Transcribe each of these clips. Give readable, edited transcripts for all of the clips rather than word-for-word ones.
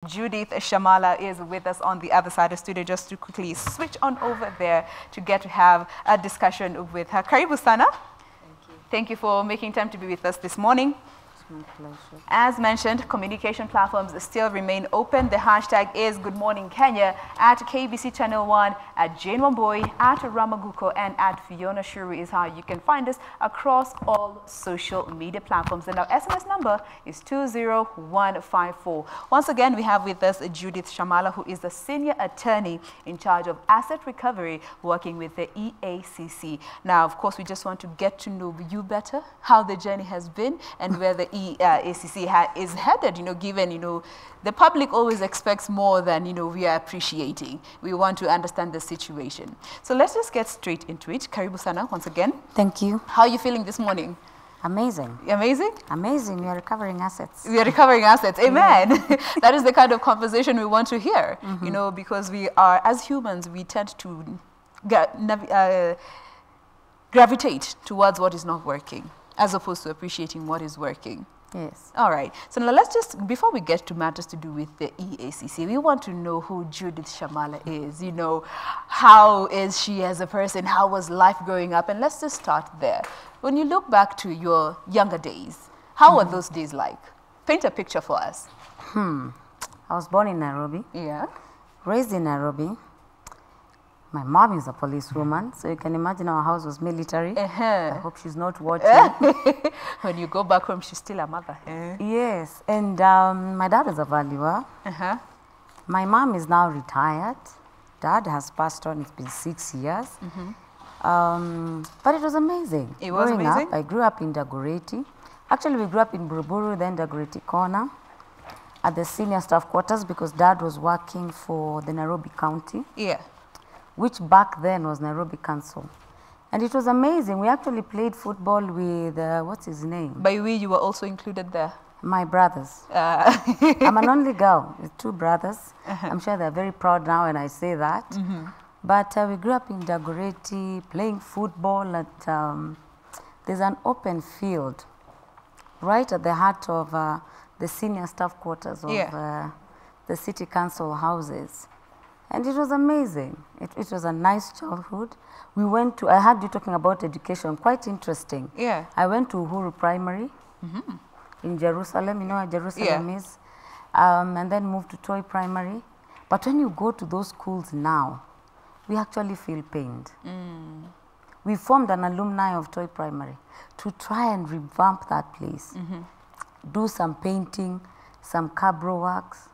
Judith Shamala is with us on the other side of the studio. Just to quickly switch on over there to get to have a discussion with her. Karibu sana. Thank you. Thank you for making time to be with us this morning. It's my pleasure. As mentioned, communication platforms still remain open. The hashtag is Good Morning Kenya at KBC Channel 1, at Jane Wamboi, at Ramaguko, and at Fiona Shuri is how you can find us across all social media platforms. And our SMS number is 20154. Once again, we have with us Judith Shamala, who is the senior attorney in charge of asset recovery, working with the EACC. Now, of course, we just want to get to know you better, how the journey has been, and where the EACC is headed, given, the public always expects more than, we are appreciating. We want to understand the situation. So let's just get straight into it. Karibu sana once again. Thank you. How are you feeling this morning? Amazing. Amazing? Amazing. We are recovering assets. We are recovering assets. Amen. That is the kind of conversation we want to hear, because we are, as humans, we tend to gravitate towards what is not working, as opposed to appreciating what is working. Yes. All right. So now let's just, before we get to matters to do with the EACC, we want to know who Judith Shamala is. How is she as a person? How was life growing up? And let's just start there. When you look back to your younger days, how were those days like? Paint a picture for us. I was born in Nairobi. Yeah. Raised in Nairobi. My mom is a policewoman, so you can imagine our house was military. I hope she's not watching. When you go back home, she's still a mother. Yes, and my dad is a valuer. My mom is now retired. Dad has passed on, it's been 6 years. But it was amazing. It was Growing amazing? Up, I grew up in Dagoretti. Actually, we grew up in Buruburu, then Dagoretti Corner, at the senior staff quarters, because Dad was working for the Nairobi County. Yeah. Which back then was Nairobi Council. And it was amazing. We actually played football with, what's his name? By we, you were also included there? My brothers. I'm an only girl with 2 brothers. I'm sure they're very proud now when I say that. But we grew up in Dagoretti, playing football at, there's an open field right at the heart of the senior staff quarters of the city council houses. And it was amazing. It was a nice childhood. We went to, I heard you talking about education, quite interesting. Yeah. I went to Uhuru Primary in Jerusalem, you know where Jerusalem is, and then moved to Toy Primary. But when you go to those schools now, we actually feel pained. We formed an alumni of Toy Primary to try and revamp that place, do some painting, some cabro works,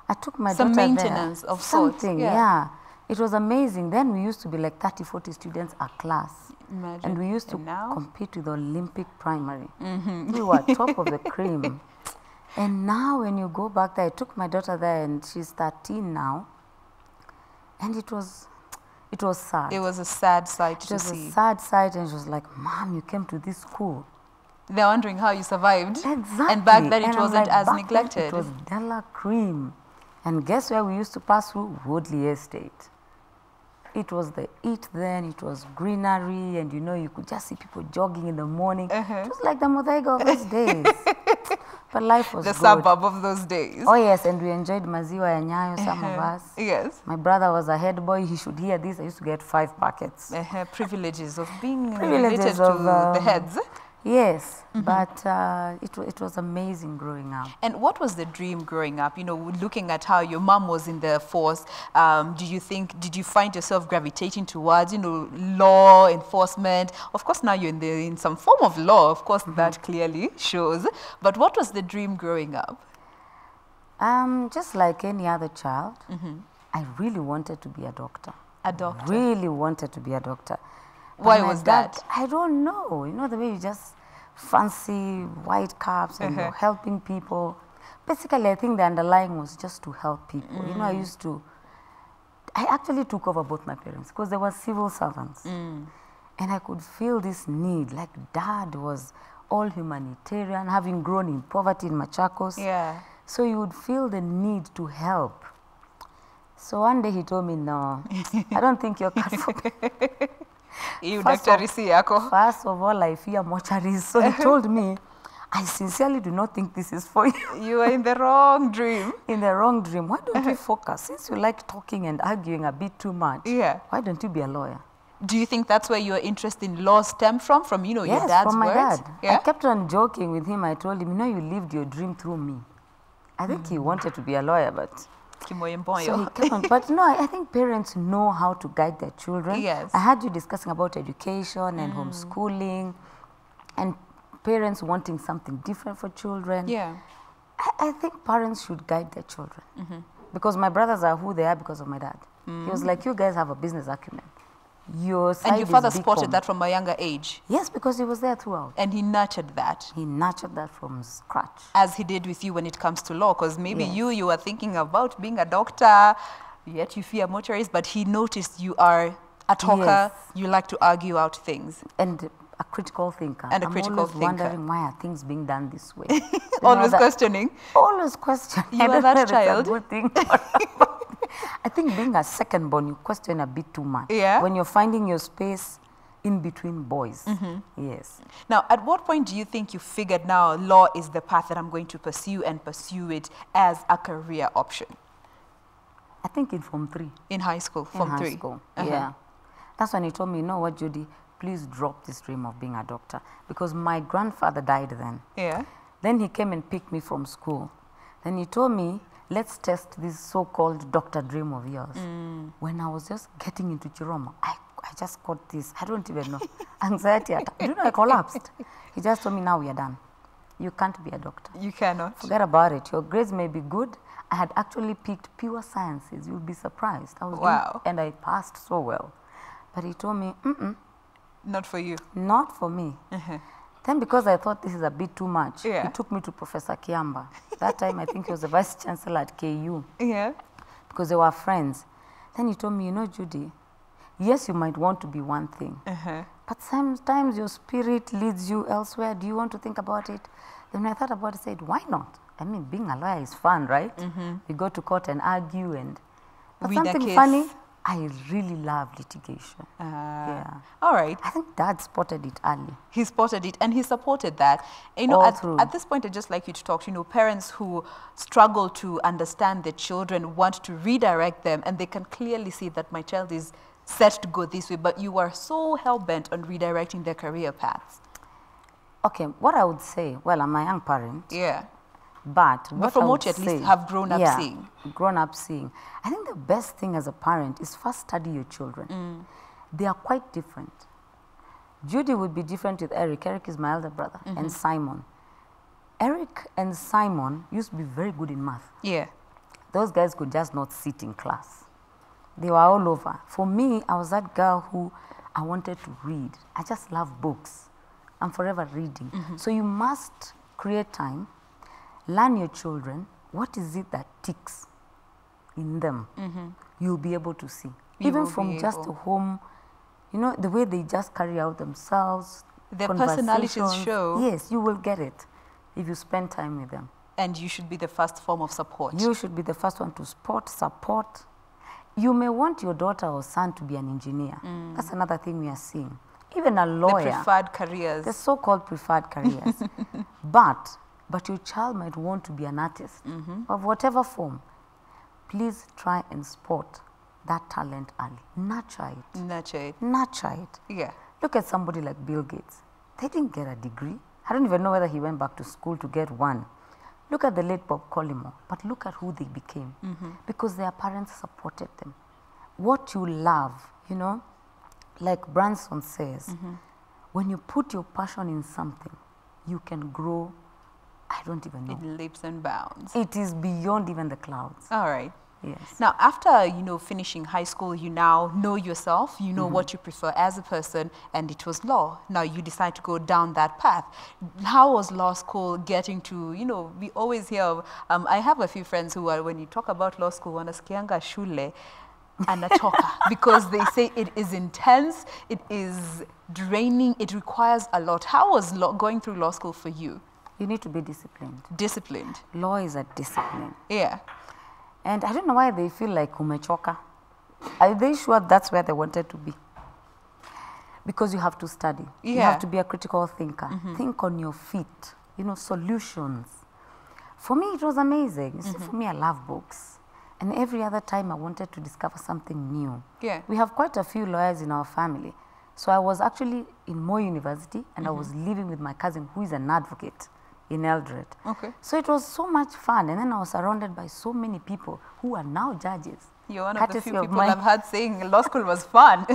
I took my daughter there. Some maintenance of sorts. Yeah. It was amazing. Then we used to be like 30, 40 students a class. Imagine. And we used to compete with Olympic Primary. We were top of the cream. And now when you go back there, I took my daughter there and she's 13 now. And it was sad. It was a sad sight to see. It was a sad sight, and she was like, Mom, you came to this school. They're wondering how you survived. Exactly. And back then it wasn't like, as neglected. It was Della Cream. And guess where we used to pass through? Woodley Estate. It was the eat then, it was greenery, and you could just see people jogging in the morning. It was like the Muthaiga of those days. But life was the good. suburb of those days. Oh yes, and we enjoyed Maziwa ya Nyayo, some of us. Yes. My brother was a head boy, he should hear this. I used to get 5 packets. Privileges of being related to the heads. Yes, but it was amazing growing up. And what was the dream growing up? Looking at how your mom was in the force, did you find yourself gravitating towards, law enforcement? Of course, now you're in some form of law, of course, that clearly shows. But what was the dream growing up? Just like any other child, I really wanted to be a doctor. A doctor? Really wanted to be a doctor. Why was that? I don't know. The way you just fancy white caps and you're helping people. Basically, I think the underlying was just to help people. I actually took over both my parents because they were civil servants. And I could feel this need, like Dad was all humanitarian, having grown in poverty in Machakos. Yeah. So you would feel the need to help. So one day he told me, no, I don't think you're cut for First of all, I fear mortuaries. So he told me, I sincerely do not think this is for you. You are in the wrong dream. In the wrong dream. Why don't we focus? Since you like talking and arguing a bit too much, why don't you be a lawyer? Do you think that's where your interest in law stemmed from, your dad's Yes, from my words? dad. Yeah? I kept on joking with him. I told him, you lived your dream through me. I think he wanted to be a lawyer, but... So he kept on. But no, I think parents know how to guide their children. Yes. I heard you discussing about education and homeschooling and parents wanting something different for children. Yeah. I think parents should guide their children. Because my brothers are who they are because of my dad. He was like, you guys have a business acumen. Your side and your father is spotted that from a younger age? Yes, because he was there throughout. And he nurtured that? He nurtured that from scratch. As he did with you when it comes to law, because maybe you were thinking about being a doctor, yet you fear mortuaries, but he noticed you are a talker, you like to argue out things. And a critical thinker. And a critical thinker. Wondering why are things being done this way. Always questioning? Always questioning. You are that child? It's a good thing. I think being a second born, you question a bit too much. Yeah. When you're finding your space in between boys. Yes. Now, at what point do you think you figured now law is the path that I'm going to pursue and pursue it as a career option? I think in Form 3. In high school, Form 3? High school, yeah. That's when he told me, you know what, Judy, please drop this dream of being a doctor. Because my grandfather died then. Yeah. Then he came and picked me from school. Then he told me, let's test this so-called doctor dream of yours. When I was just getting into Chiroma, I just got this, I don't even know, anxiety attack. Do you know, I collapsed. He just told me, now we are done. You can't be a doctor. You cannot. Forget about it. Your grades may be good. I had actually picked pure sciences. You'll be surprised. I was doing, and I passed so well. But he told me, not for you. Not for me. Then because I thought this is a bit too much, he took me to Professor Kiamba. That time I think he was the vice chancellor at KU. Yeah. Because they were friends. Then he told me, you know, Judy, yes, you might want to be one thing, but sometimes your spirit leads you elsewhere. Do you want to think about it? Then when I thought about it, I said, why not? I mean, being a lawyer is fun, right? We go to court and argue and... But something funny, I really love litigation. All right. I think Dad spotted it early. He spotted it and he supported that. You know, at this point, I'd just like you to talk to, parents who struggle to understand their children, want to redirect them, and they can clearly see that my child is set to go this way, but you are so hell-bent on redirecting their career paths. Okay, what I would say, well, I'm a young parent. Yeah. But from what you at least have grown up seeing. Grown up seeing. I think the best thing as a parent is first study your children. They are quite different. Judy would be different with Eric. Eric is my elder brother, and Simon. Eric and Simon used to be very good in math. Yeah. Those guys could just not sit in class. They were all over. For me, I was that girl who I wanted to read. I just love books. I'm forever reading. So you must create time. Learn your children, what is it that ticks in them? You'll be able to see. Even from just a home, you know, the way they just carry out themselves. Their personalities show. Yes, you will get it if you spend time with them. And you should be the first form of support. You should be the first one to support. You may want your daughter or son to be an engineer. That's another thing we are seeing. Even a lawyer. The preferred careers. The so-called preferred careers. But your child might want to be an artist of whatever form. Please try and spot that talent early. Nurture it. Nurture it. Nurture it. Yeah. Look at somebody like Bill Gates. They didn't get a degree. I don't even know whether he went back to school to get one. Look at the late Bob Collymore, but look at who they became. Because their parents supported them. What you love, you know, like Branson says, when you put your passion in something, you can grow. I don't even know. In leaps and bounds. It is beyond even the clouds. All right. Yes. Now, after, finishing high school, you now know yourself, you know what you prefer as a person, and it was law. Now, you decide to go down that path. How was law school getting to, we always hear of, I have a few friends who are, when you talk about law school, wanasikianga shule, anatoka, because they say it is intense, it is draining, it requires a lot. How was going through law school for you? You need to be disciplined. Disciplined. Law is a discipline. Yeah. And I don't know why they feel like umechoka. Are they sure that's where they wanted to be? Because you have to study. You have to be a critical thinker. Think on your feet. you know, solutions. For me, it was amazing. You see, for me, I love books. And every other time I wanted to discover something new. Yeah. We have quite a few lawyers in our family. So I was actually in Moi University, and I was living with my cousin who is an advocate in Eldred. Okay. So it was so much fun. And then I was surrounded by so many people who are now judges. You're one of the courtesy few of people my- I've heard saying law school was fun.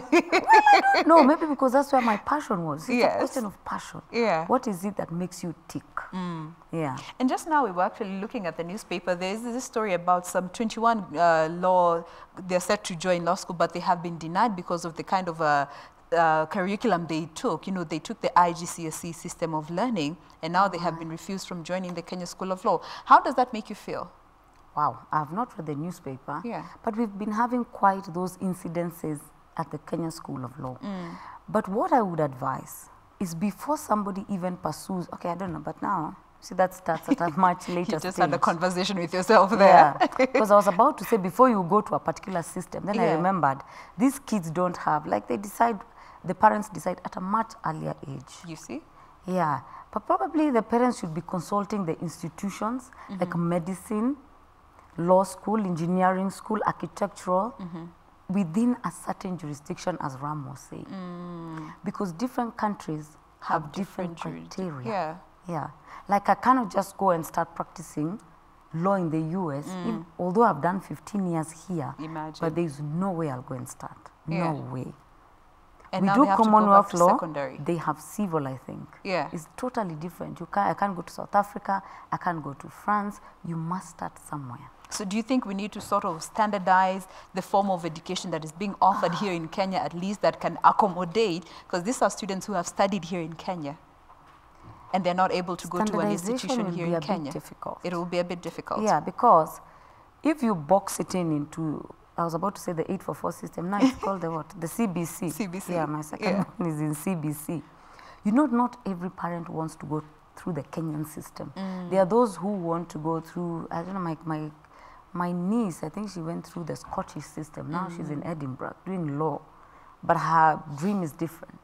No, maybe because that's where my passion was. It's Yes. a question of passion. Yeah. What is it that makes you tick? Yeah. And just now we were actually looking at the newspaper. There's this story about some 21 law, they're set to join law school, but they have been denied because of the kind of curriculum they took. You know, they took the IGCSE system of learning, and now they have been refused from joining the Kenya School of Law. How does that make you feel? Wow, I have not read the newspaper, Yeah. but we've been having quite those incidences at the Kenya School of Law. But what I would advise is before somebody even pursues, okay, I don't know, but now, see, that starts at a much later You just stage. had a conversation with yourself there. Yeah, because I was about to say before you go to a particular system, then I Yeah. remembered these kids don't have, like they decide, the parents decide at a much earlier age. You see? Yeah, but probably the parents should be consulting the institutions like medicine, law school, engineering school, architectural, within a certain jurisdiction, as Ram was saying. Because different countries have different criteria. Yeah. Yeah, like I cannot just go and start practicing law in the US, although I've done 15 years here, Imagine. but there is no way I'll go and start. Yeah. No way. And We now do they have to go Commonwealth back to law, secondary. they have civil, I think. Yeah. It's totally different. I can't go to South Africa, I can't go to France, you must start somewhere. So do you think we need to sort of standardize the form of education that is being offered here in Kenya, at least that can accommodate, because these are students who have studied here in Kenya and they're not able to go to an institution here in Kenya. Difficult. It will be a bit difficult. Yeah, because if you box it into, I was about to say the 844 system, now it's called the what? The CBC. CBC. Yeah, my second one is in CBC. You know, not every parent wants to go through the Kenyan system. There are those who want to go through, I don't know, my niece, I think she went through the Scottish system. Now she's in Edinburgh doing law, but her dream is different.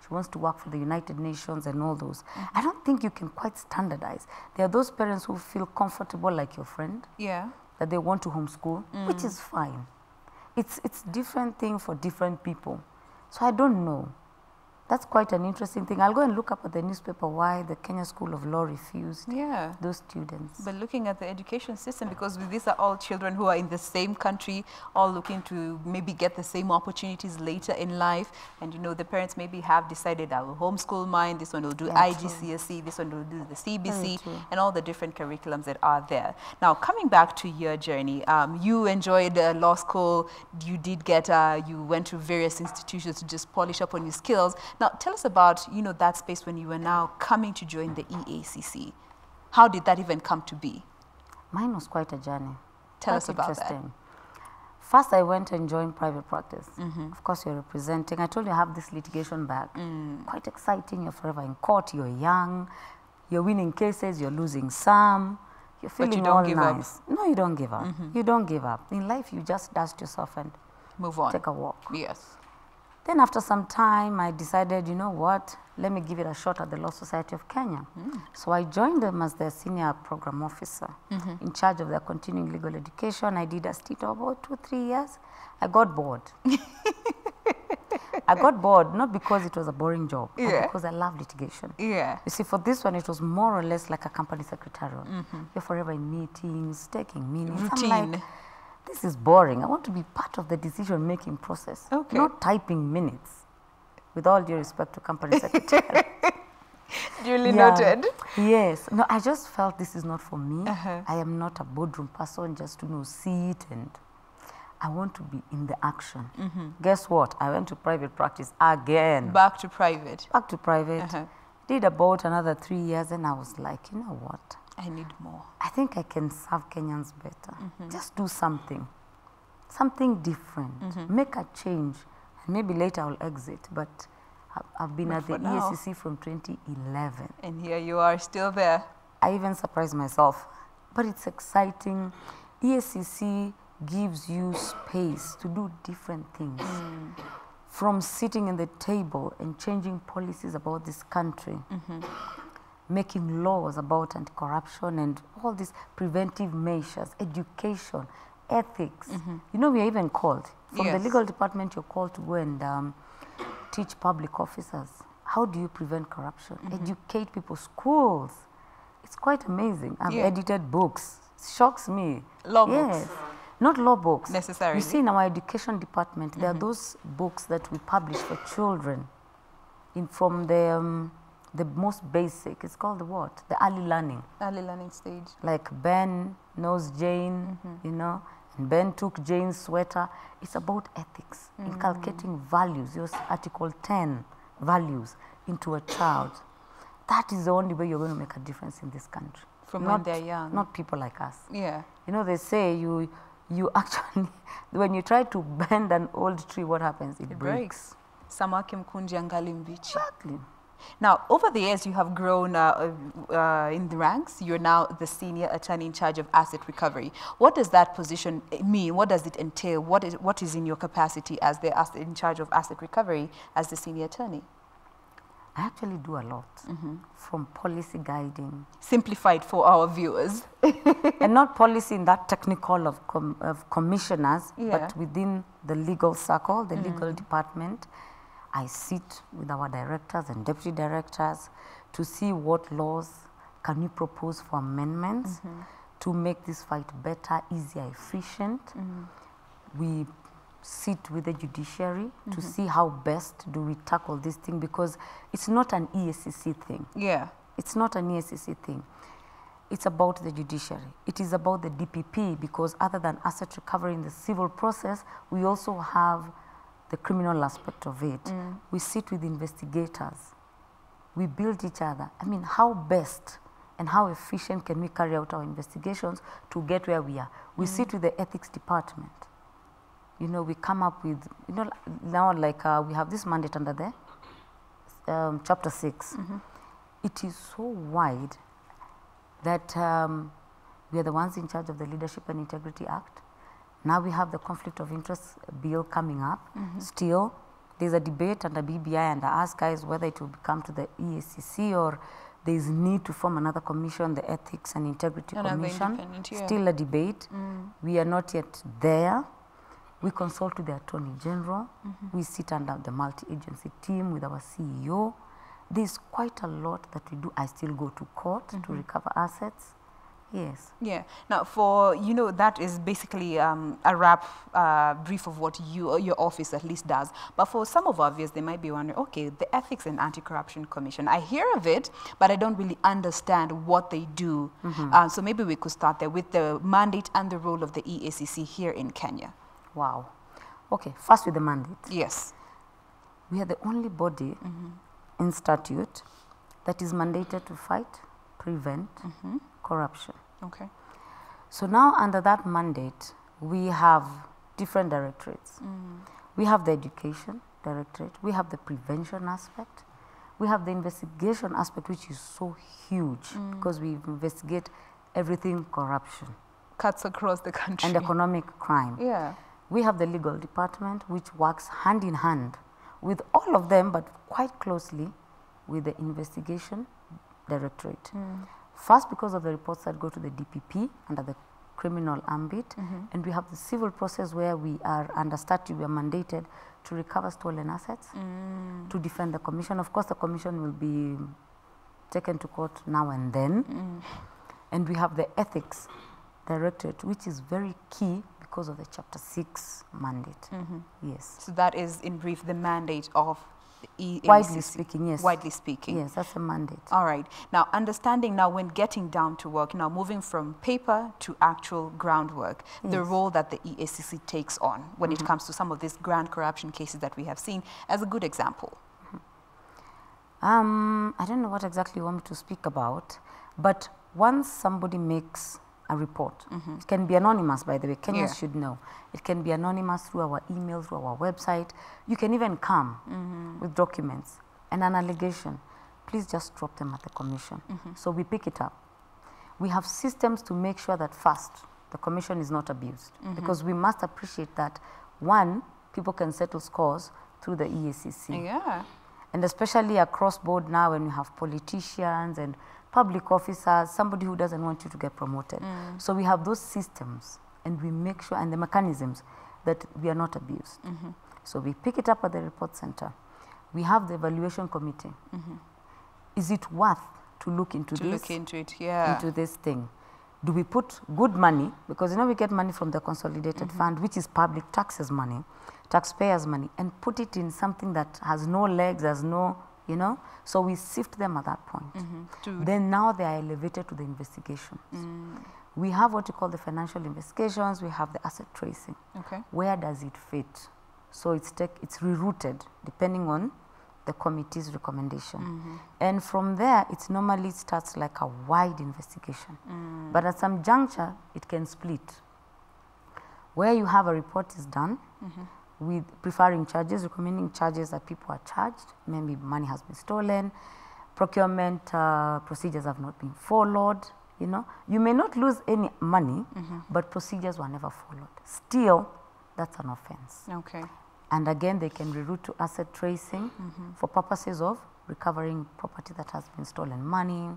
She wants to work for the United Nations and all those. I don't think you can quite standardize. There are those parents who feel comfortable like your friend, Yeah. that they want to homeschool, which is fine. It's different thing for different people. So I don't know. That's quite an interesting thing. I'll go and look up at the newspaper why the Kenya School of Law refused Yeah. those students. But looking at the education system, because these are all children who are in the same country, all looking to maybe get the same opportunities later in life. And, you know, the parents maybe have decided, I will homeschool mine, this one will do Yeah, IGCSE, this one will do the CBC, true. and all the different curriculums that are there. Now, coming back to your journey, you enjoyed law school, you did get, you went to various institutions to just polish up on your skills. Now, tell us about, you know, that space when you were now coming to join the EACC. How did that even come to be? Mine was quite a journey. Tell Quite us about that. interesting. First, I went and joined private practice. Of course, you're representing. I told you I have this litigation bag. Quite exciting. You're forever in court. You're young. You're winning cases. You're losing some. You're But you feeling don't all give up. nice. No, you don't give up. You don't give up. In life, you just dust yourself and Move on. take a walk. Yes. Then after some time, I decided, you know what, let me give it a shot at the Law Society of Kenya. So I joined them as their senior program officer in charge of their continuing legal education. I did a stint of about 2-3 years. I got bored. I got bored, not because it was a boring job, but because I love litigation. Yeah. You see, for this one, it was more or less like a company secretarial. You're forever in meetings, taking minutes. I'm Routine. like, this is boring. I want to be part of the decision-making process, Okay. not typing minutes. With all due respect to company secretary. Duly Yeah. noted. Yes. No, I just felt this is not for me. I am not a boardroom person just to sit and I want to be in the action. Guess what? I went to private practice again. Back to private. Back to private. Did about another 3 years and I was like, you know what? I need more. I think I can serve Kenyans better. Just do something. Something different. Make a change. And maybe later I'll exit. But I've been at the for now- EACC from 2011. And here you are still there. I even surprised myself. But it's exciting. EACC gives you space to do different things. From sitting in the table and changing policies about this country. making laws about anti-corruption and all these preventive measures, education, ethics. You know, we are even called. From the legal department, you're called to go and teach public officers. How do you prevent corruption? Educate people, schools. It's quite amazing. I've edited books. It shocks me. Law books? Not law books. Necessarily. You see, in our education department, there are those books that we publish for children from the most basic. It's called the what? The early learning. Early learning stage. Like Ben knows Jane, you know, and Ben took Jane's sweater. It's about ethics, inculcating values, your Article 10 values into a child. That is the only way you're going to make a difference in this country. From when they're young. Not people like us. Yeah. You know, they say you actually, when you try to bend an old tree, what happens? It breaks. Samaki mkunji angali mbichi. Exactly. Now, over the years, you have grown in the ranks. You're now the senior attorney in charge of asset recovery. What does that position mean? What does it entail? What is in your capacity as in charge of asset recovery as the senior attorney? I actually do a lot, from policy guiding. Simplified for our viewers. And not policy in that technical of commissioners, but within the legal circle, the legal department. I sit with our directors and deputy directors to see what laws can we propose for amendments to make this fight better, easier, efficient. We sit with the judiciary to see how best do we tackle this thing, because it's not an EACC thing. Yeah. It's not an EACC thing. It's about the judiciary. It is about the DPP, because other than asset recovery in the civil process, we also have the criminal aspect of it. We sit with investigators. We build each other. I mean, how best and how efficient can we carry out our investigations to get where we are? We sit with the ethics department. You know, we come up with, you know, now like we have this mandate under the chapter 6. It is so wide that we are the ones in charge of the Leadership and Integrity Act. Now we have the conflict of interest bill coming up. Still, there's a debate under BBI and I ask guys whether it will come to the EACC or there's need to form another commission, the Ethics and Integrity Commission. Still a debate. We are not yet there. We consult with the Attorney General. We sit under the multi-agency team with our CEO. There's quite a lot that we do. I still go to court to recover assets. Yes. Yeah. Now, for, you know, that is basically a wrap brief of what your office at least does. But for some of our viewers, they might be wondering, okay, the Ethics and Anti-Corruption Commission, I hear of it, but I don't really understand what they do. So maybe we could start there with the mandate and the role of the EACC here in Kenya. Wow. Okay, first with the mandate. Yes. We are the only body in statute that is mandated to fight, prevent corruption. Okay. So now under that mandate, we have different directorates. We have the education directorate, we have the prevention aspect, we have the investigation aspect, which is so huge because we investigate everything corruption. Cuts across the country. And economic crime. Yeah. We have the legal department, which works hand in hand with all of them, but quite closely with the investigation directorate. First, because of the reports that go to the DPP under the criminal ambit, and we have the civil process where we are under statute, we are mandated to recover stolen assets, to defend the commission. Of course, the commission will be taken to court now and then. And we have the ethics directorate, which is very key because of the chapter 6 mandate. Yes. So that is, in brief, the mandate of the EACC. Widely speaking, yes. Widely speaking. Yes, that's a mandate. All right. Now, understanding now when getting down to work, now moving from paper to actual groundwork, the role that the EACC takes on when it comes to some of these grand corruption cases that we have seen as a good example. I don't know what exactly you want me to speak about, but once somebody makes a report, it can be anonymous, by the way, Kenyans should know. It can be anonymous through our email, through our website. You can even come with documents and an allegation. Please just drop them at the commission. So we pick it up. We have systems to make sure that first, the commission is not abused, because we must appreciate that, one, people can settle scores through the EACC. And especially across board now when we have politicians and public officers, somebody who doesn't want you to get promoted. So we have those systems, and we make sure, and the mechanisms, that we are not abused. So we pick it up at the report center. We have the evaluation committee. Is it worth to look into this? To look into it, yeah. Into this thing. Do we put good money? Because, you know, we get money from the consolidated fund, which is public taxes money, taxpayers' money, and put it in something that has no legs, has no, you know. So we sift them at that point. Then now they are elevated to the investigations. We have what you call the financial investigations. We have the asset tracing. Okay. Where does it fit? So it's rerouted depending on the committee's recommendation. And from there, it normally starts like a wide investigation. But at some juncture, it can split. Where you have a report is done with preferring charges, recommending charges that people are charged. Maybe money has been stolen, procurement procedures have not been followed. You know, you may not lose any money, but procedures were never followed. Still, that's an offense. Okay. And again, they can reroute to asset tracing for purposes of recovering property that has been stolen, money,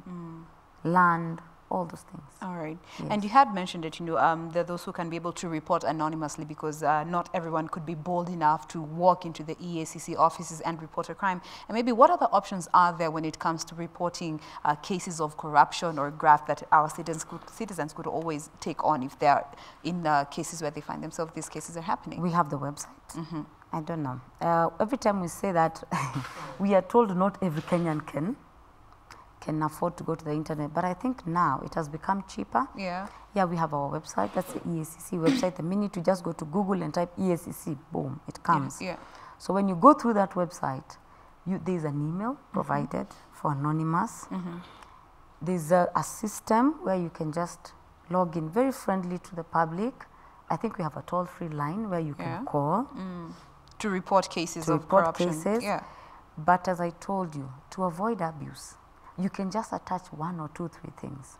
land, all those things. All right. Yes. And you had mentioned that, you know, there are those who can be able to report anonymously because not everyone could be bold enough to walk into the EACC offices and report a crime. And maybe what other options are there when it comes to reporting cases of corruption or graft that our citizens could always take on if they are in cases where they find themselves, these cases are happening? We have the website. I don't know. Every time we say that, we are told not every Kenyan can afford to go to the internet, but I think now it has become cheaper. Yeah. Yeah, we have our website. That's the EACC website. The minute you just go to Google and type EACC, boom, it comes. Yeah. So when you go through that website, there's an email provided for anonymous. There's a system where you can just log in, very friendly to the public. I think we have a toll-free line where you can call. To report cases of corruption. Yeah. But as I told you, to avoid abuse, you can just attach 1 or 2, 3 things.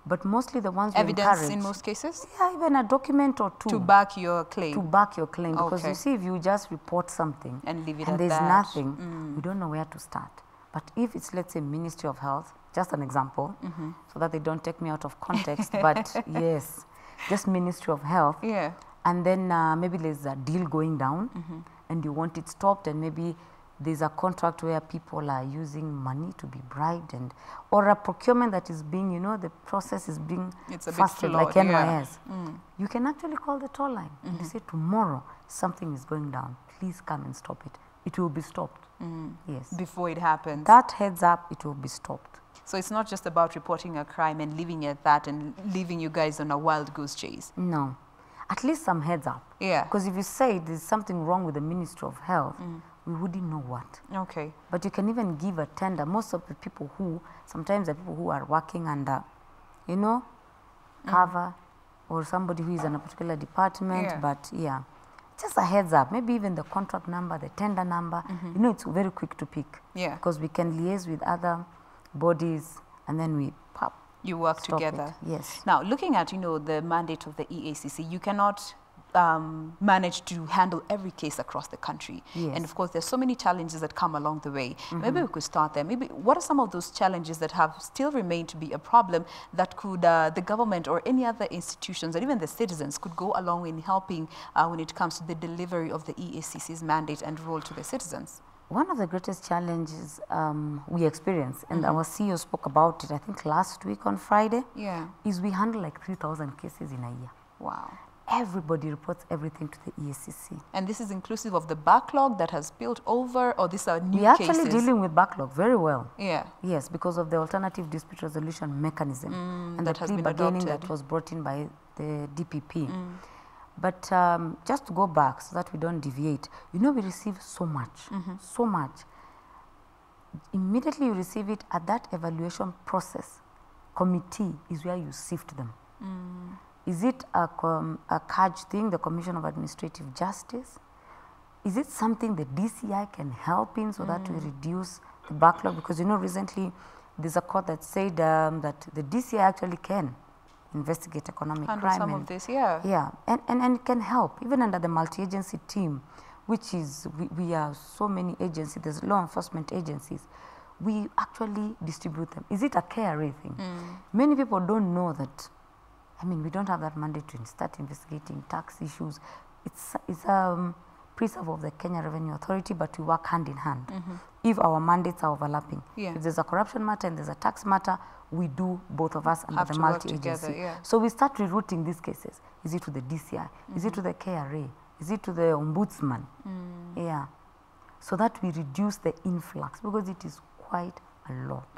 But mostly the ones evidence in most cases? Yeah, even a document or 2. To back your claim? To back your claim. Because you see, if you just report something and leave it and at there's that, nothing, we don't know where to start. But if it's, let's say, Ministry of Health, just an example, so that they don't take me out of context, but yes, just Ministry of Health. Yeah. And then maybe there's a deal going down and you want it stopped, and maybe there's a contract where people are using money to be bribed, or a procurement that is being, you know, the process is being fasted like NYS. You can actually call the toll line and you say, tomorrow something is going down. Please come and stop it. It will be stopped. Yes. Before it happens. That heads up, it will be stopped. So it's not just about reporting a crime and leaving it at that and leaving you guys on a wild goose chase. No. At least some heads up. Yeah. Because if you say there's something wrong with the Ministry of Health, we wouldn't know what. Okay. But you can even give a tender. Most of the people sometimes the people who are working under, you know, cover, or somebody who is in a particular department, but yeah, just a heads up. Maybe even the contract number, the tender number, you know, it's very quick to pick. Yeah. Because we can liaise with other bodies and then we pop. You work together. Yes. Now, looking at, you know, the mandate of the EACC, you cannot manage to handle every case across the country. Yes. And of course, there's so many challenges that come along the way. Maybe we could start there. Maybe what are some of those challenges that have still remained to be a problem that could the government or any other institutions, and even the citizens, could go along in helping when it comes to the delivery of the EACC's mandate and role to the citizens? One of the greatest challenges we experience, and our CEO spoke about it, I think last week on Friday, is we handle like 3,000 cases in a year. Wow. Everybody reports everything to the EACC. And this is inclusive of the backlog that has built over, or these are new cases? cases? We're actually dealing with backlog very well. Yeah. Yes, because of the alternative dispute resolution mechanism and the plea bargaining that was brought in by the DPP. But just to go back so that we don't deviate, you know, we receive so much, so much. Immediately you receive it, at that evaluation process, committee is where you sift them. Is it a CAJ thing, the Commission of Administrative Justice? Is it something the DCI can help in so that we reduce the backlog? Because, you know, recently there's a court that said that the DCI actually can investigate economic crime. Some of this, yeah. Yeah, and it can help, even under the multi-agency team, which is, we are so many agencies, there's law enforcement agencies. we actually distribute them. Is it a KRA thing? Many people don't know that. I mean, we don't have that mandate to start investigating tax issues. It's preserve of the Kenya Revenue Authority, but we work hand in hand. If our mandates are overlapping, if there's a corruption matter and there's a tax matter, we do both of us under the multi-agency. So we start rerouting these cases. Is it to the DCI? Is it to the KRA? Is it to the ombudsman? Yeah. So that we reduce the influx, because it is quite a lot.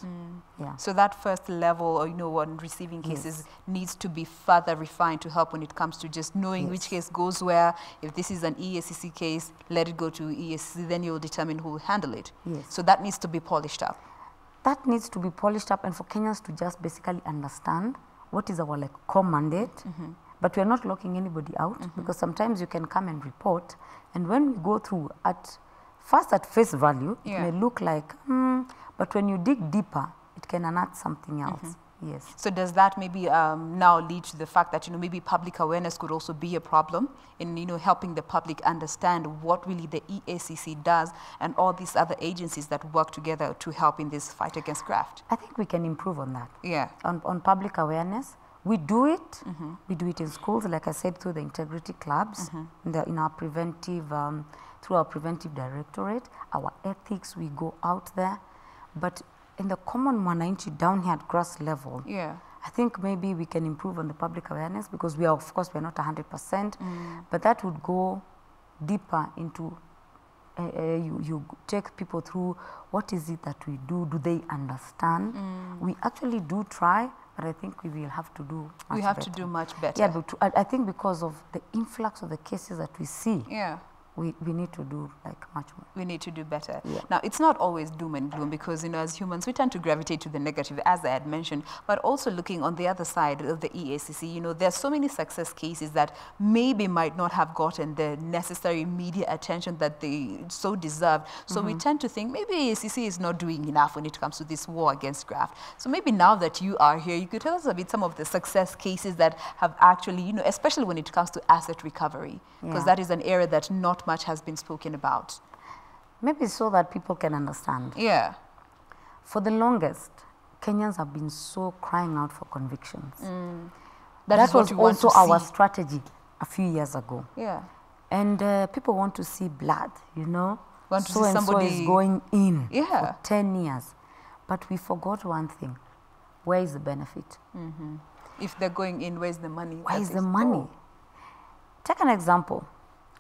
Yeah. So that first level, or on receiving cases needs to be further refined to help when it comes to just knowing which case goes where. If this is an EACC case, let it go to EACC, then you'll determine who will handle it. So that needs to be polished up. That needs to be polished up, and for Kenyans to just basically understand what is our core mandate. But we're not locking anybody out, because sometimes you can come and report, and when we go through at face value, it may look like, but when you dig deeper, it can unearth something else. Yes. So does that maybe now lead to the fact that, maybe public awareness could also be a problem in, helping the public understand what really the EACC does and all these other agencies that work together to help in this fight against graft? I think we can improve on that. Yeah. On public awareness. We do it. We do it in schools, like I said, through the integrity clubs, in our preventive, through our preventive directorate, our ethics, we go out there. But in the common mwananchi down here at grass level, I think maybe we can improve on the public awareness, because we are, of course, we're not 100%, but that would go deeper into, you take people through what is it that we do they understand? We actually do try, but I think we will have to do much better. We have to do much better. Yeah, but I think because of the influx of the cases that we see, we need to do much more. We need to do better. Yeah. Now, it's not always doom and gloom, because, as humans, we tend to gravitate to the negative, as I had mentioned, but also looking on the other side of the EACC, there's so many success cases that maybe might not have gotten the necessary media attention that they so deserve. So we tend to think maybe EACC is not doing enough when it comes to this war against graft. So maybe now that you are here, you could tell us a bit some of the success cases that have actually, especially when it comes to asset recovery, because that is an area that not much has been spoken about. Maybe so that people can understand. Yeah. For the longest, Kenyans have been so crying out for convictions. That was also our strategy a few years ago. Yeah. And people want to see blood, Want to see so somebody is going in Yeah. for 10 years. But we forgot one thing. Where is the benefit? If they're going in, where's the money? Where is the money? Take an example.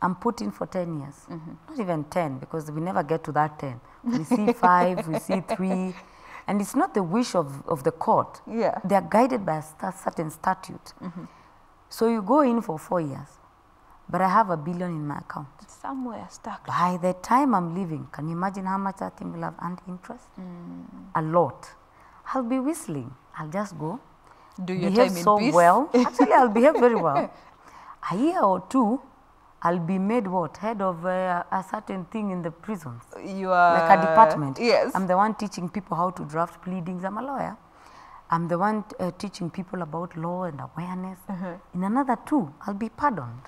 I'm put in for 10 years. Not even 10, because we never get to that 10. We see 5, we see 3. And it's not the wish of the court. Yeah. They are guided by a certain statute. So you go in for 4 years, but I have $1 billion in my account. Somewhere stuck. By the time I'm leaving, can you imagine how much that thing will have earned interest? A lot. I'll be whistling. I'll just go. Do your behave time in so peace. well. Actually, I'll behave very well. A year or two, I'll be made what? Head of a certain thing in the prisons. You are... Like a department. Yes. I'm the one teaching people how to draft pleadings. I'm a lawyer. I'm the one teaching people about law and awareness. In another 2, I'll be pardoned.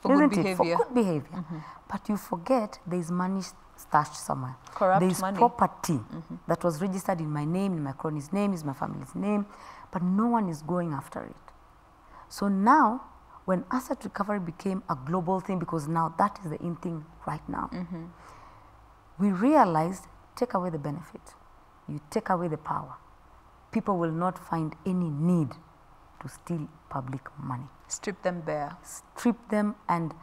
For good behavior. For good behavior. But you forget there's money stashed somewhere. Corrupt there's money. Property that was registered in my name, in my crony's name, is my family's name, but no one is going after it. So now, when asset recovery became a global thing, because now that is the in thing right now, we realized, take away the benefit, you take away the power, people will not find any need to steal public money. Strip them bare. Strip them and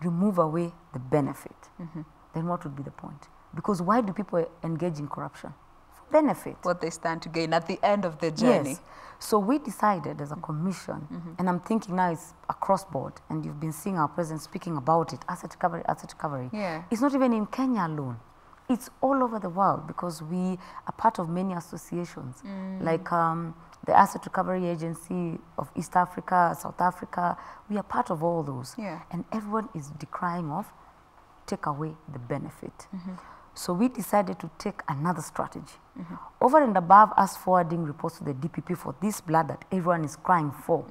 remove away the benefit. Then what would be the point? Because why do people engage in corruption? For benefit. What they stand to gain at the end of the journey. Yes. So we decided as a commission, and I'm thinking now it's across board, and you've been seeing our president speaking about it, asset recovery, asset recovery. Yeah. It's not even in Kenya alone. It's all over the world, because we are part of many associations, like the Asset Recovery Agency of East Africa, South Africa. We are part of all those. Yeah. And everyone is decrying of take away the benefit. So we decided to take another strategy. Over and above us forwarding reports to the DPP for this blood that everyone is crying for,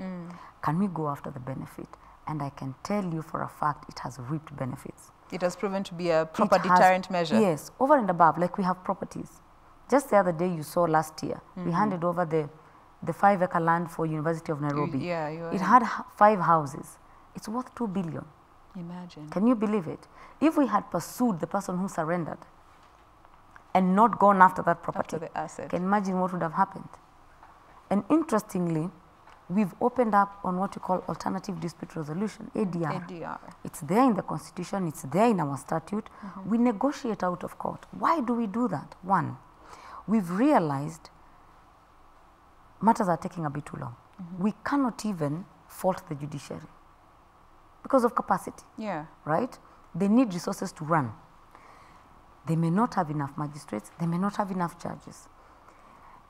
can we go after the benefit? And I can tell you for a fact it has reaped benefits. It has proven to be a proper deterrent measure. Yes, over and above, like we have properties. Just the other day you saw last year, we handed over the 5-acre land for University of Nairobi. Yeah, it had 5 houses. It's worth 2 billion. Imagine. Can you believe it? If we had pursued the person who surrendered and not gone after that property, After the asset. can you imagine what would have happened? And interestingly, we've opened up on what we call alternative dispute resolution, ADR. ADR. It's there in the Constitution, it's there in our statute. We negotiate out of court. Why do we do that? One, we've realized matters are taking a bit too long. We cannot even fault the judiciary because of capacity, Yeah. right? They need resources to run. They may not have enough magistrates, they may not have enough judges.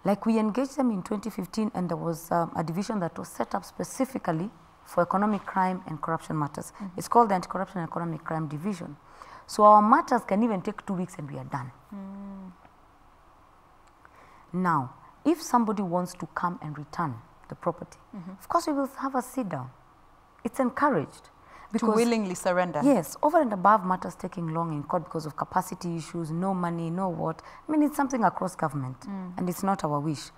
Like we engaged them in 2015 and there was a division that was set up specifically for economic crime and corruption matters. It's called the Anti-Corruption and Economic Crime Division. So our matters can even take 2 weeks and we are done. Now, if somebody wants to come and return the property, of course we will have a sit down. It's encouraged. To willingly surrender. Yes, over and above matters taking long in court because of capacity issues, no money, no what. I mean, it's something across government and it's not our wish.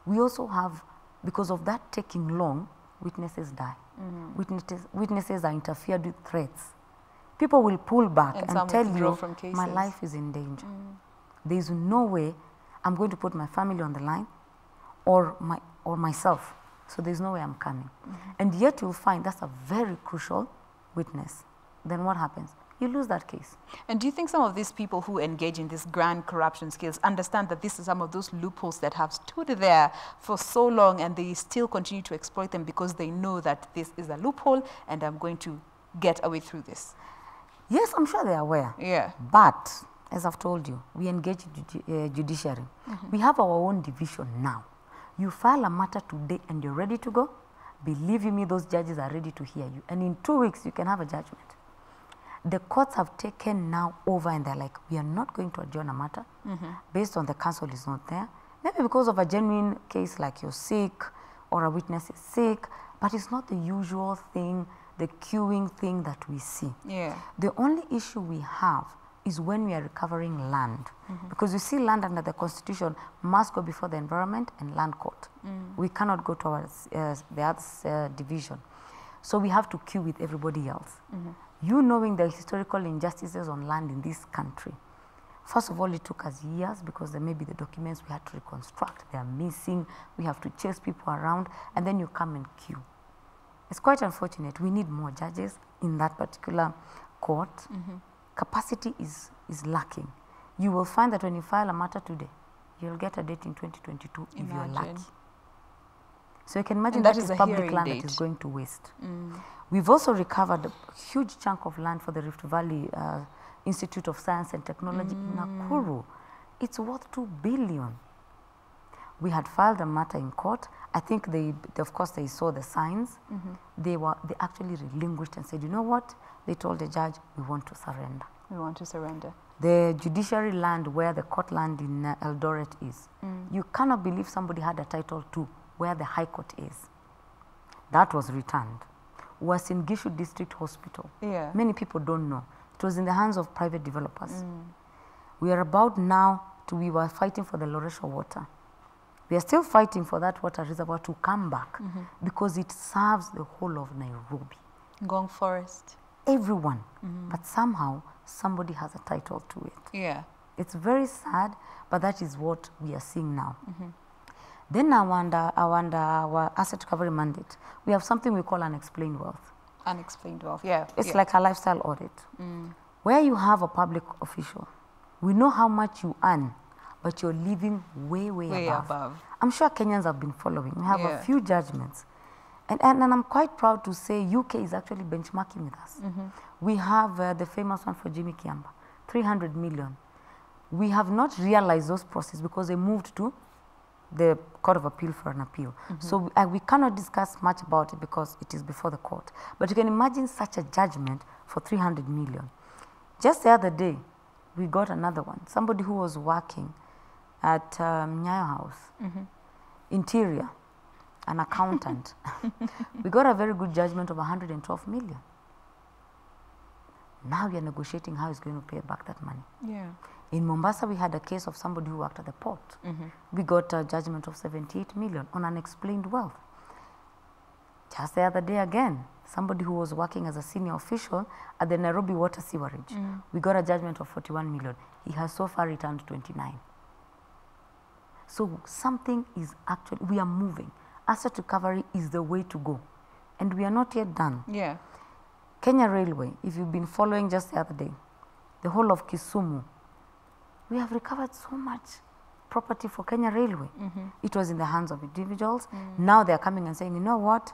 We also have, because of that taking long, witnesses die. Witnesses are interfered with threats. People will pull back and tell you, my life is in danger. There is no way I'm going to put my family on the line or myself. So there's no way I'm coming. And yet you'll find that's a very crucial witness. Then what happens? You lose that case. And do you think some of these people who engage in these grand corruption skills understand that this is some of those loopholes that have stood there for so long and they still continue to exploit them because they know that this is a loophole and I'm going to get away through this? Yes, I'm sure they're aware. Yeah. But, as I've told you, we engage judiciary. We have our own division now. You file a matter today and you're ready to go, believe you me, those judges are ready to hear you. And in 2 weeks, you can have a judgment. The courts have taken now over and they're like, we are not going to adjourn a matter based on the counsel is not there. Maybe because of a genuine case like you're sick or a witness is sick, but it's not the usual thing, the queuing thing that we see. Yeah. The only issue we have is when we are recovering land. Because you see land under the Constitution must go before the Environment and Land Court. We cannot go towards the other division. So we have to queue with everybody else. You knowing the historical injustices on land in this country, first of all, it took us years because there may be the documents we had to reconstruct. They are missing. We have to chase people around and then you come and queue. It's quite unfortunate. We need more judges in that particular court. Capacity is lacking. You will find that when you file a matter today, you'll get a date in 2022 if you're lucky. So you can imagine that is public land that is going to waste. We've also recovered a huge chunk of land for the Rift Valley Institute of Science and Technology in Nakuru. It's worth 2 billion. We had filed a matter in court. I think of course they saw the signs. They actually relinquished and said, you know what? They told the judge, we want to surrender. We want to surrender. The judiciary land where the court land in Eldoret is, you cannot believe somebody had a title to where the High Court is. That was returned. Was in Gishu District Hospital. Yeah. Many people don't know. It was in the hands of private developers. We are about now we were fighting for the Loresho water. We are still fighting for that water reservoir to come back because it serves the whole of Nairobi. Ngong Forest. Everyone. But somehow somebody has a title to it. Yeah. It's very sad, but that is what we are seeing now. Then under our asset recovery mandate, we have something we call unexplained wealth. Unexplained wealth, yeah. It's like a lifestyle audit. Where you have a public official, we know how much you earn, but you're living way above. I'm sure Kenyans have been following. We have a few judgments. And I'm quite proud to say UK is actually benchmarking with us. We have the famous one for Jimmy Kiamba, 300 million. We have not realized those processes because they moved to the Court of Appeal for an appeal. So we cannot discuss much about it because it is before the court. But you can imagine such a judgment for 300 million. Just the other day, we got another one. Somebody who was working at Nyayo House, interior, an accountant. We got a very good judgment of 112 million. Now you're negotiating how he's going to pay back that money. Yeah. In Mombasa, we had a case of somebody who worked at the port. We got a judgment of 78 million on unexplained wealth. Just the other day again, somebody who was working as a senior official at the Nairobi water sewerage, we got a judgment of 41 million. He has so far returned 29. So something is actually, we are moving. Asset recovery is the way to go. And we are not yet done. Yeah. Kenya Railway, if you've been following just the other day, the whole of Kisumu, we have recovered so much property for Kenya Railway. It was in the hands of individuals. Now they're coming and saying, you know what?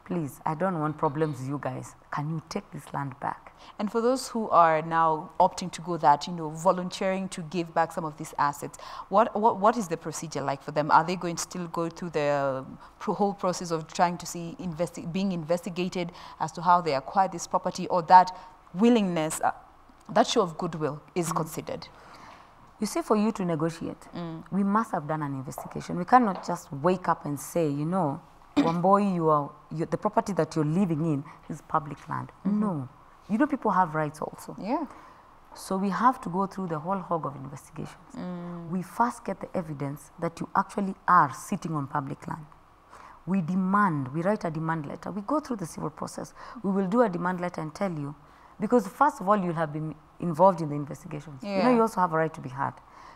Please, I don't want problems with you guys. Can you take this land back? And for those who are now opting to go that, volunteering to give back some of these assets, what is the procedure like for them? Are they going to still go through the whole process of trying to see, being investigated as to how they acquired this property, or that willingness, that show of goodwill is considered? You see, for you to negotiate, we must have done an investigation. We cannot just wake up and say, Wamboi, the property that you're living in is public land. No. People have rights also. Yeah. So we have to go through the whole hog of investigations. We first get the evidence that you actually are sitting on public land. We write a demand letter. We go through the civil process. We will do a demand letter and tell you, because first of all, you'll have been involved in the investigations. Yeah. You also have a right to be heard.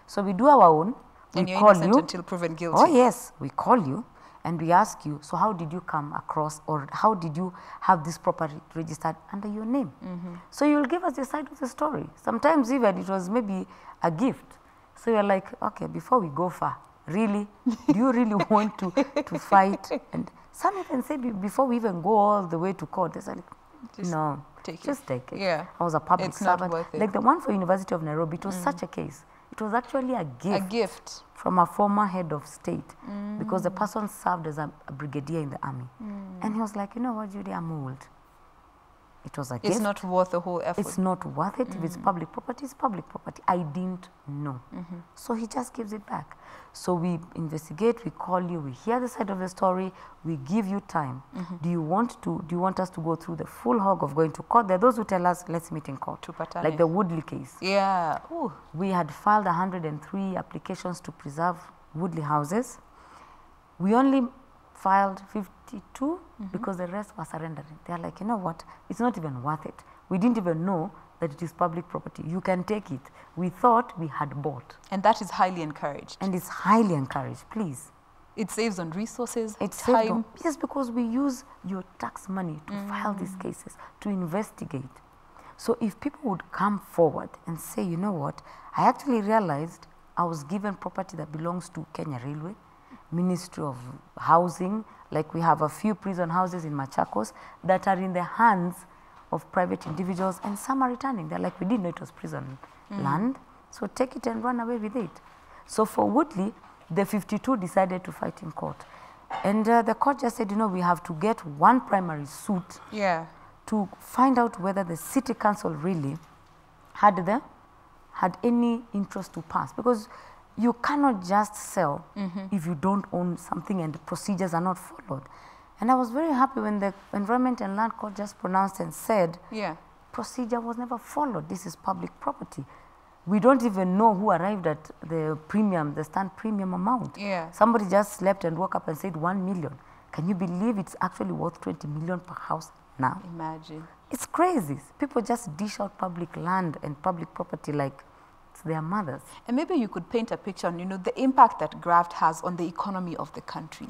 So we do our own. And you're innocent until proven guilty. Oh, yes. We call you. And we ask you, so how did you come across, or how did you have this property registered under your name? So you'll give us the side of the story. Sometimes even it was maybe a gift. So you're like, okay, before we go far, really, do you really want to fight? And some even say before we even go all the way to court, they say, no, just take it. Yeah. I was a public servant. Not worth it. Like the one for University of Nairobi, it was such a case. It was actually a gift. A gift. From a former head of state, because the person served as a brigadier in the army. And he was like, you know what, Judy, I'm old. It was a gift. It's not worth the whole effort. It's not worth it. If it's public property, it's public property. I didn't know. So he just gives it back. So we investigate, we call you, we hear the side of the story, we give you time. Do you want us to go through the full hog of going to court? There are those who tell us, let's meet in court. Like the Woodley case. Yeah. Ooh. We had filed 103 applications to preserve Woodley houses. We only filed 52 because the rest were surrendering. They're like, you know what, it's not even worth it. We didn't even know that it is public property. You can take it. We thought we had bought. And that is highly encouraged. And it's highly encouraged, please. It saves on resources, time. Yes, because we use your tax money to file these cases, to investigate. So if people would come forward and say, you know what, I actually realized I was given property that belongs to Kenya Railway, Ministry of Housing, like we have a few prison houses in Machakos that are in the hands of private individuals, and some are returning. They're like, we didn't know it was prison land, so take it and run away with it. So for Woodley, the 52 decided to fight in court. And the court just said, we have to get one primary suit to find out whether the city council really had any interest to pass. Because you cannot just sell if you don't own something and the procedures are not followed. And I was very happy when the Environment and Land Court just pronounced and said, procedure was never followed. This is public property. We don't even know who arrived at the premium, the stand premium amount. Somebody just slept and woke up and said 1 million. Can you believe it's actually worth 20 million per house now? Imagine. It's crazy. People just dish out public land and public property like it's their mothers. And maybe you could paint a picture on, the impact that graft has on the economy of the country.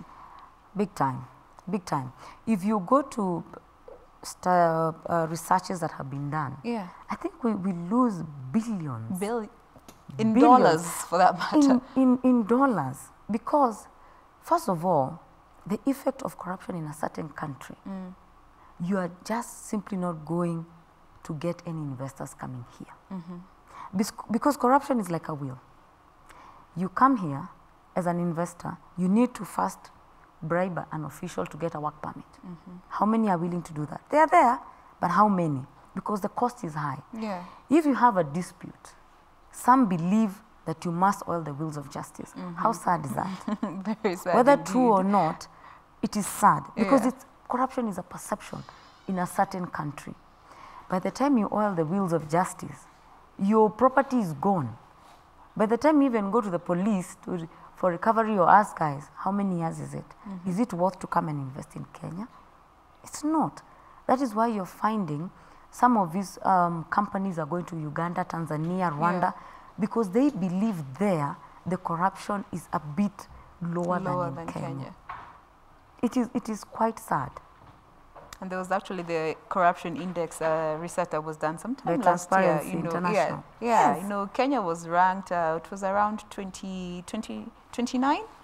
Big time. Big time. If you go to researches that have been done, I think we lose billions. In dollars, for that matter. In dollars. Because, first of all, the effect of corruption in a certain country, you are just simply not going to get any investors coming here. Because corruption is like a wheel. You come here as an investor, you need to first bribe an official to get a work permit. How many are willing to do that? They are there, but how many? Because the cost is high. If you have a dispute, some believe that you must oil the wheels of justice. How sad is that? Very sad. Whether true or not, it is sad because corruption is a perception in a certain country. By the time you oil the wheels of justice, your property is gone. By the time you even go to the police for recovery or ask guys, how many years is it? Is it worth to come and invest in Kenya? It's not. That is why you're finding some of these companies are going to Uganda, Tanzania, Rwanda, because they believe there the corruption is a bit lower than in Kenya. It is quite sad. And there was actually the corruption index research that was done sometime The last year. Transparency International. Yes. You know, Kenya was ranked, it was around 29.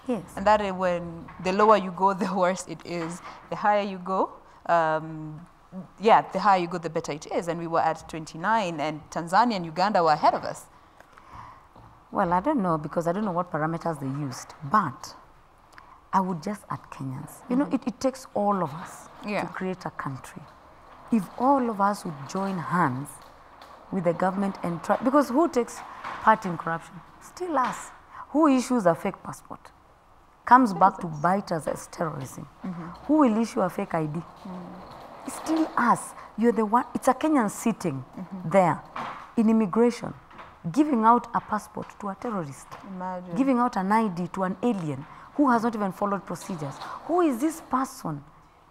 Yes. And that is when the lower you go, the worse it is. The higher you go, the higher you go, the better it is. And we were at 29, and Tanzania and Uganda were ahead of us. Well, I don't know, because I don't know what parameters they used, but I would just add Kenyans. You know, it takes all of us to create a country. If all of us would join hands with the government and try, because who takes part in corruption? Still us. Who issues a fake passport? Comes back to bite us as terrorism. Who will issue a fake ID? It's still us. You're the one. It's a Kenyan sitting there in immigration, giving out a passport to a terrorist. Imagine. Giving out an ID to an alien who has not even followed procedures. Who is this person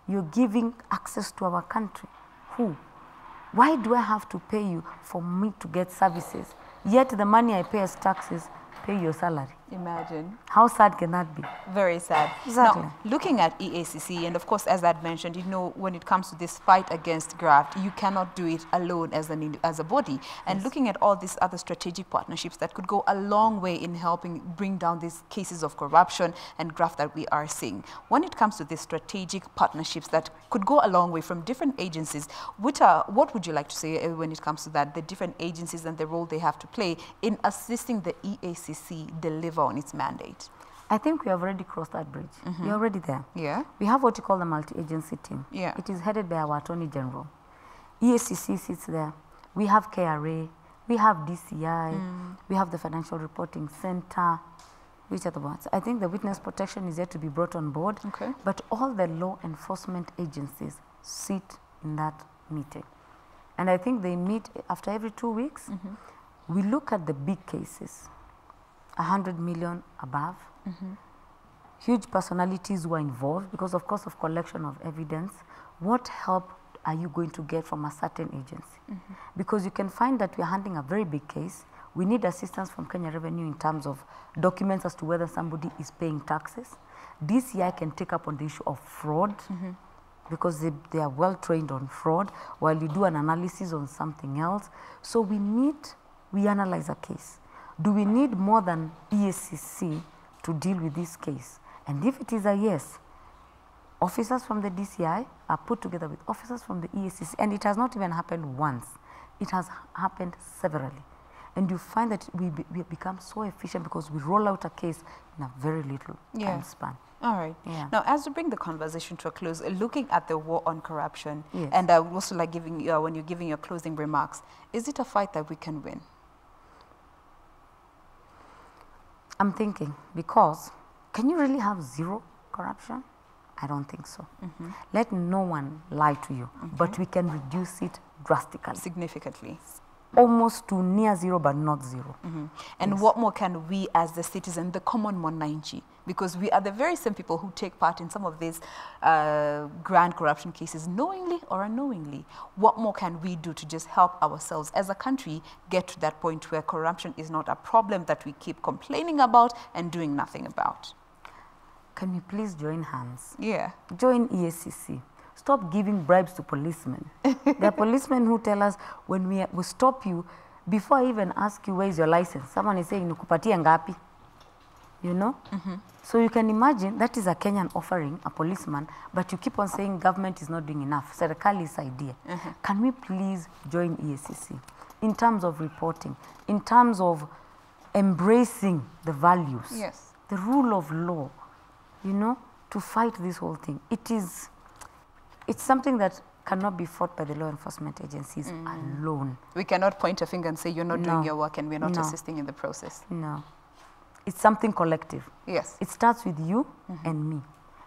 you're giving access to our country? Who? Why do I have to pay you for me to get services? Yet the money I pay as taxes pay your salary. Imagine. How sad can that be? Very sad. Exactly. Now, looking at EACC, and of course, as I'd mentioned, you know, when it comes to this fight against graft, you cannot do it alone as a body. And looking at all these other strategic partnerships that could go a long way in helping bring down these cases of corruption and graft that we are seeing. When it comes to these strategic partnerships that could go a long way from different agencies, what would you like to say when it comes to that, the different agencies and the role they have to play in assisting the EACC deliver on its mandate? I think we have already crossed that bridge. We're already there. Yeah. We have what you call the multi-agency team. Yeah. It is headed by our Attorney General. EACC sits there. We have KRA. We have DCI. We have the Financial Reporting Center. Which are the ones? I think the witness protection is yet to be brought on board. Okay. But all the law enforcement agencies sit in that meeting. And I think they meet after every 2 weeks. We look at the big cases, 100 million above, huge personalities who are involved because, of course, of collection of evidence. What help are you going to get from a certain agency? Because you can find that we are handling a very big case. We need assistance from Kenya Revenue in terms of documents as to whether somebody is paying taxes. DCI can take up on the issue of fraud because they are well trained on fraud, while you do an analysis on something else. So we analyze a case. Do we need more than EACC to deal with this case? And if it is a yes, officers from the DCI are put together with officers from the EACC, and it has not even happened once. It has happened severally. And you find that we become so efficient because we roll out a case in a very little time span. All right. Yeah. Now, as we bring the conversation to a close, looking at the war on corruption, Yes. and I would also like giving when you're giving your closing remarks, is it a fight that we can win? I'm thinking, because can you really have zero corruption? I don't think so. Let no one lie to you, but we can reduce it drastically. Significantly. Almost to near zero, but not zero. And what more can we as the citizen, the common Mwananchi, because we are the very same people who take part in some of these grand corruption cases, knowingly or unknowingly, what more can we do to just help ourselves as a country get to that point where corruption is not a problem that we keep complaining about and doing nothing about? Can we please join hands? Yeah. Join EACC. Stop giving bribes to policemen. There are policemen who tell us, when we stop you, before I even ask you where is your license, someone is saying, "Nukupatia ngapi?" You know? So you can imagine that is a Kenyan offering a policeman, but you keep on saying government is not doing enough. Serikali is idea. Can we please join EACC in terms of reporting, in terms of embracing the values, the rule of law, you know, to fight this whole thing? It's something that cannot be fought by the law enforcement agencies alone. We cannot point a finger and say you're not doing your work and we're not assisting in the process. No. It's something collective. Yes. It starts with you and me.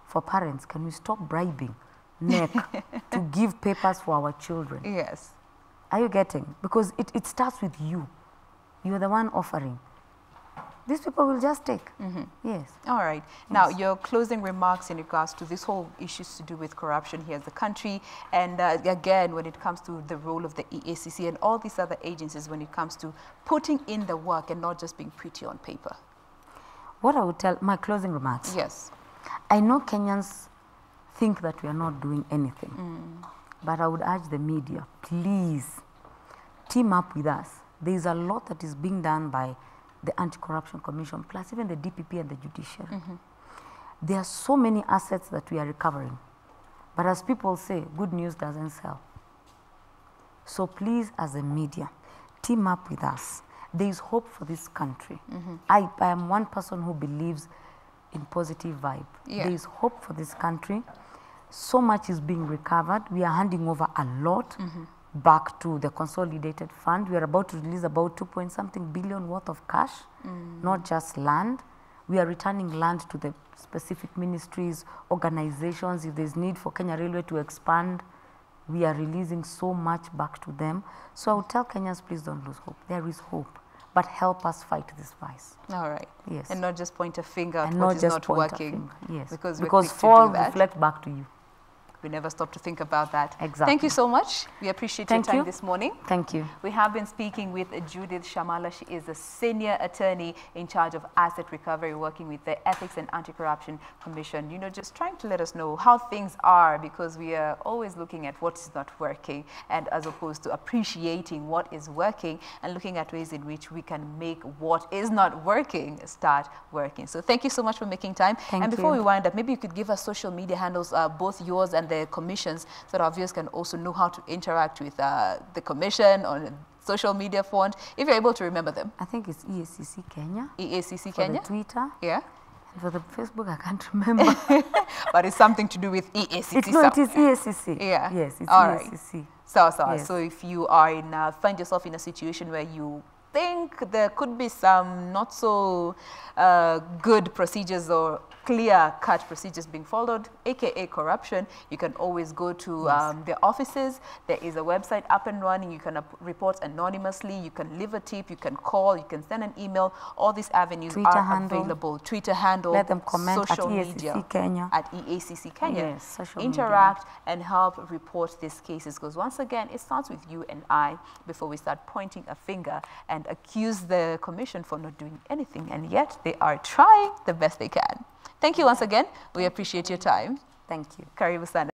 For parents, can we stop bribing NEC to give papers for our children? Yes. Are you getting? Because it starts with you. You're the one offering. These people will just take. Yes. All right. Now, your closing remarks in regards to this whole issues to do with corruption here in the country, and again, when it comes to the role of the EACC and all these other agencies when it comes to putting in the work and not just being pretty on paper. What I would tell, my closing remarks. Yes. I know Kenyans think that we are not doing anything, but I would urge the media, please, team up with us. There is a lot that is being done by the Anti-Corruption Commission, plus even the DPP and the judiciary. There are so many assets that we are recovering. But as people say, good news doesn't sell. So please, as a media, team up with us. There is hope for this country. I am one person who believes in positive vibe. There is hope for this country. So much is being recovered. We are handing over a lot back to the consolidated fund. We are about to release about 2-point-something billion worth of cash, not just land. We are returning land to the specific ministries, organizations. If there's need for Kenya Railway to expand, we are releasing so much back to them. So I would tell Kenyans, please don't lose hope. There is hope, but help us fight this vice. All right. Yes. And not just point a finger at And what not is just not point a working. finger. Yes. Because fall reflect back to you. We never stop to think about that. Exactly. Thank you so much. We appreciate your time this morning. Thank you. We have been speaking with Judith Shamala. She is a senior attorney in charge of asset recovery, working with the Ethics and Anti-Corruption Commission. You know, just trying to let us know how things are, because we are always looking at what is not working, and as opposed to appreciating what is working and looking at ways in which we can make what is not working start working. So thank you so much for making time. And before we wind up, maybe you could give us social media handles, both yours and the commissions, so that our viewers can also know how to interact with the commission on social media front, if you're able to remember them. I think it's EACC Kenya. EACC for Kenya? The Twitter. Yeah. And for the Facebook, I can't remember. But it's something to do with EACC. It is EACC. Yeah. Yes, it's All EACC. Right. So yes. So if you are in, find yourself in a situation where you think there could be some not so good procedures or clear-cut procedures being followed, aka corruption, you can always go to their offices. There is a website up and running. You can report anonymously. You can leave a tip. You can call. You can send an email. All these avenues are available. Twitter handle. Let them comment social at media, EACC Kenya. At EACC Kenya. Yes, social Interact media. and help report these cases, because once again, it starts with you and I before we start pointing a finger and accuse the commission for not doing anything, and yet they are trying the best they can. Thank you once again. We appreciate your time. Thank you. Karibu sana.